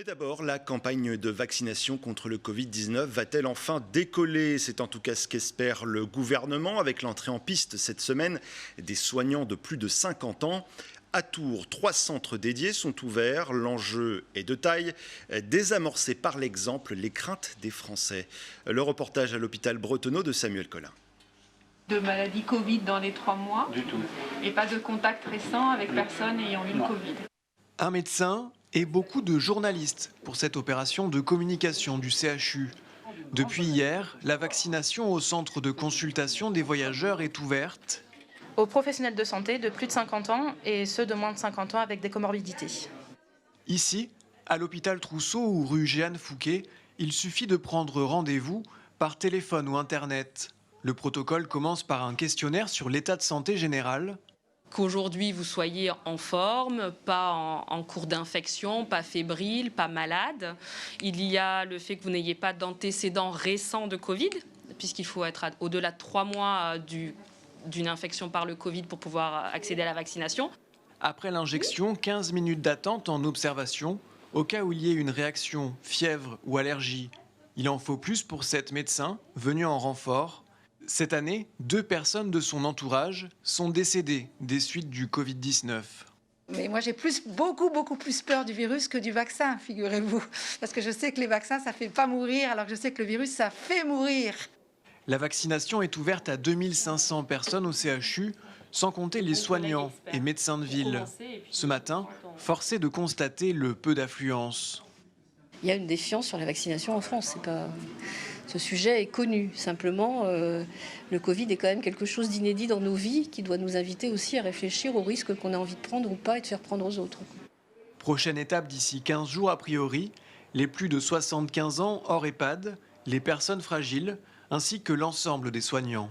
Mais d'abord, la campagne de vaccination contre le Covid-19 va-t-elle enfin décoller? C'est en tout cas ce qu'espère le gouvernement avec l'entrée en piste cette semaine des soignants de plus de 50 ans. À Tours, 3 centres dédiés sont ouverts. L'enjeu est de taille, désamorcer par l'exemple les craintes des Français. Le reportage à l'hôpital Bretonneau de Samuel Collin. De maladie Covid dans les 3 mois Du tout. Et pas de contact récent avec personne ayant eu le Covid. Un médecin et beaucoup de journalistes pour cette opération de communication du CHU. Depuis hier, la vaccination au centre de consultation des voyageurs est ouverte. Aux professionnels de santé de plus de 50 ans et ceux de moins de 50 ans avec des comorbidités. Ici, à l'hôpital Trousseau ou rue Jeanne Fouquet, il suffit de prendre rendez-vous par téléphone ou Internet. Le protocole commence par un questionnaire sur l'état de santé général. Qu'aujourd'hui vous soyez en forme, pas en cours d'infection, pas fébrile, pas malade. Il y a le fait que vous n'ayez pas d'antécédents récents de Covid, puisqu'il faut être au-delà de 3 mois d'une infection par le Covid pour pouvoir accéder à la vaccination. Après l'injection, 15 minutes d'attente en observation, au cas où il y ait une réaction, fièvre ou allergie. Il en faut plus pour cette médecin, venue en renfort. Cette année, 2 personnes de son entourage sont décédées des suites du Covid-19. Mais moi, j'ai beaucoup plus peur du virus que du vaccin, figurez-vous. Parce que je sais que les vaccins, ça ne fait pas mourir, alors que je sais que le virus, ça fait mourir. La vaccination est ouverte à 2500 personnes au CHU, sans compter les soignants et médecins de ville. Ce matin, force est de constater le peu d'affluence. Il y a une défiance sur la vaccination en France. Ce sujet est connu. Simplement, le Covid est quand même quelque chose d'inédit dans nos vies qui doit nous inviter aussi à réfléchir aux risques qu'on a envie de prendre ou pas et de faire prendre aux autres. Prochaine étape d'ici 15 jours a priori, les plus de 75 ans hors EHPAD, les personnes fragiles, ainsi que l'ensemble des soignants.